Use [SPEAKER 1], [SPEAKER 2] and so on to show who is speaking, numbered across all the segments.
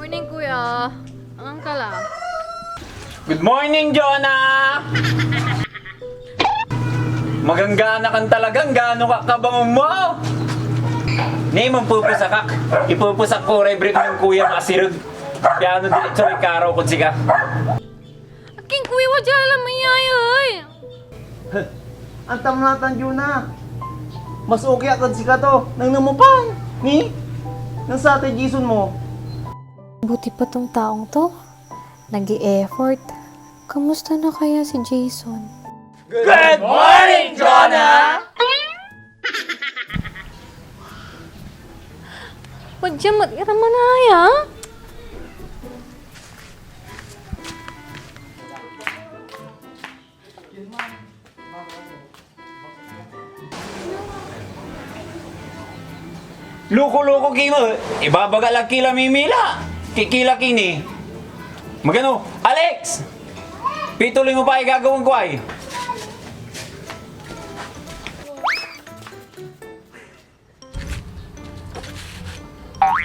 [SPEAKER 1] Morning, Kuya. Ang kala.
[SPEAKER 2] Good morning, Jona! Maganggana kan talagang gano ka kabango mo! Ni mong pupusakak. Ipupusak ko rebrit ng kuya makasirod. Kaya ano dili choy karaw kun sika.
[SPEAKER 1] Aking kuya, wadya lang mayayay.
[SPEAKER 3] Ang tamnatan Jona. Mas okay agad si Kato nang namupang ni nang sa ate Jason mo.
[SPEAKER 4] Buti pa tong taong to. Nag-i-effort. Kamusta na kaya si Jason?
[SPEAKER 2] Good morning, Jona!
[SPEAKER 1] Wadya matira manaya.
[SPEAKER 2] Luko-luko kimo. Ibabagal ang kila mimila. Kikila kini. Magano? Alex! Pituloy mo pa ay gagawin ko ay.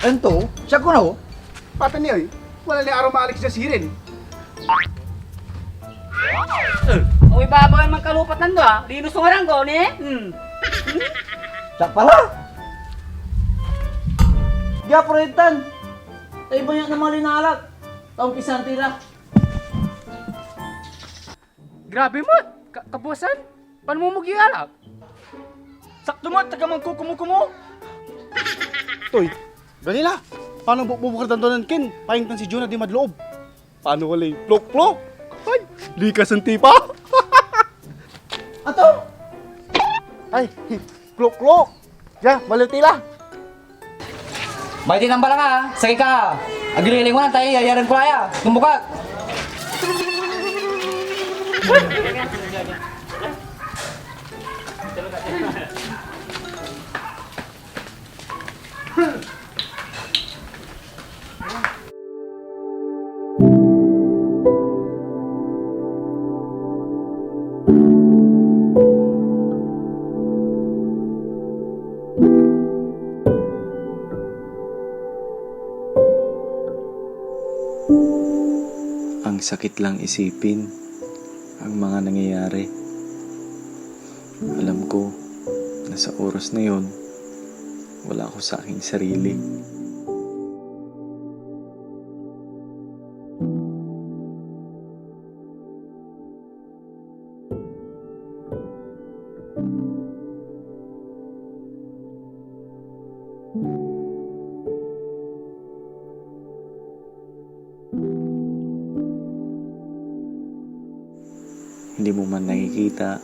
[SPEAKER 3] Ento, siya ko na ho. Pata niya wala ni araw maaalik siya sirin.
[SPEAKER 5] Uy, babaw man kalupat nando ah. Lino sungarang ko ni.
[SPEAKER 3] Siya pala. Gya proyetan. Ay banyak na mga linalak. Taong pisan tira.
[SPEAKER 5] Grabe mo. Kapusan. Paano mo mag-ialak? Sakto mo, taga mong kukumo-kumo.
[SPEAKER 3] Toy, ganila. Paano bubukatan doon ng kin? Pahintan si Jona di madloob. Paano wala yung plok-plok? Ay, likas ang tipa. Ato? Ay, plok-plok. Ya, malutila.
[SPEAKER 5] May tinambala ka, sakay ka. Agililing mo na tayo, yayaran ko kaya. Tumbukat.
[SPEAKER 6] Ang sakit lang isipin, ang ang mga nangyayari. Alam ko na sa oras na yon, wala ako sa aking sarili. Hindi mo man nakikita,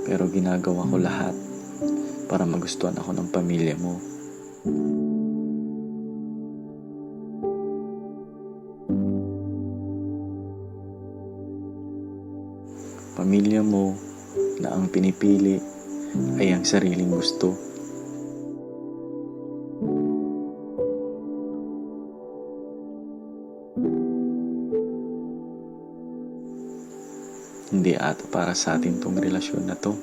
[SPEAKER 6] pero ginagawa ko lahat para magustuhan ako ng pamilya mo. Pamilya mo na ang pinipili ay ang sariling gusto. Hindi ata para sa atin tong relasyon na to.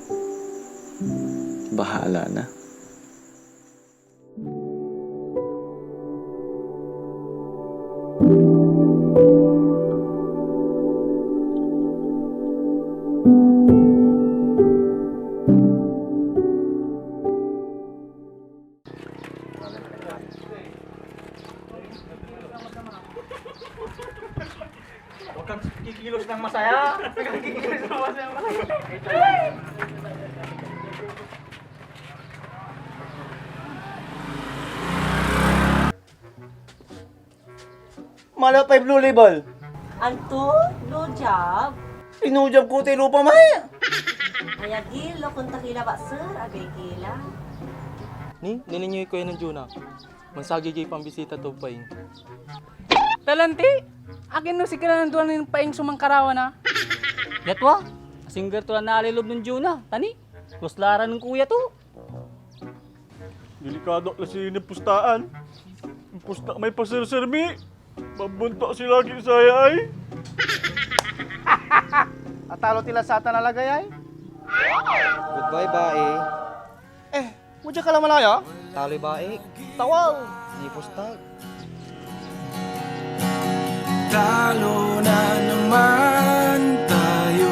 [SPEAKER 6] Bahala na.
[SPEAKER 5] Huwag kang kikilos ng masaya. Huwag kang kikilos ng masaya. Malo pa yung blue label.
[SPEAKER 7] Anto, no job.
[SPEAKER 5] Inujab ko tayo lupa maya.
[SPEAKER 7] Kaya gilo kung takila ba sir, agay gila.
[SPEAKER 8] Ni, nininyoy ko yan ng Jona. Mansagi kay pambisita to paing.
[SPEAKER 5] Talanti, akin no si kailangan doon ng paing sumangkarawa na. Yatwa, singger to na nalilob ng Jona. Tani, kuslaran ng kuya to.
[SPEAKER 3] Delikado na si pustaan. Pusta may pasir-sirmi. Mabunta si lagi saya ay. Atalo tila sa ata nalagay ay.
[SPEAKER 8] Goodbye, bae.
[SPEAKER 3] Mudya ka laman ay
[SPEAKER 8] Taloy, bae.
[SPEAKER 3] Tawal.
[SPEAKER 8] Di pustag.
[SPEAKER 9] Talo na naman tayo.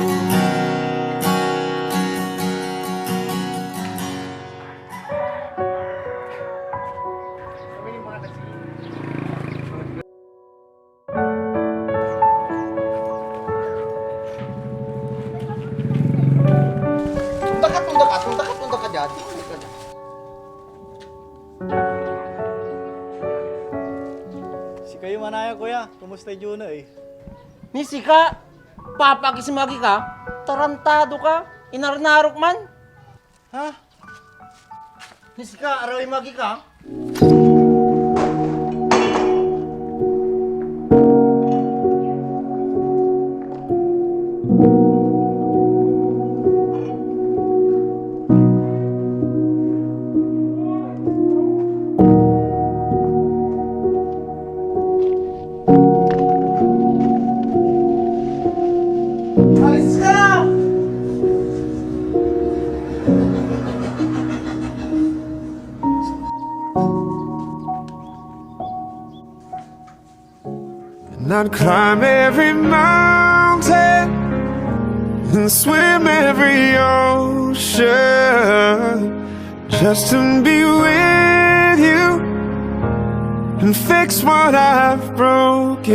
[SPEAKER 3] Punta ka dyan. Si kayo manaya kuya, kumusta yung Jona eh?
[SPEAKER 5] Nisi ka, papakismagi ka, tarantado ka, inarnarok man.
[SPEAKER 3] Ha? Nisi ka, arawin magi ka?
[SPEAKER 9] And I'd climb every mountain and swim every ocean just to be with you and fix what I've broken.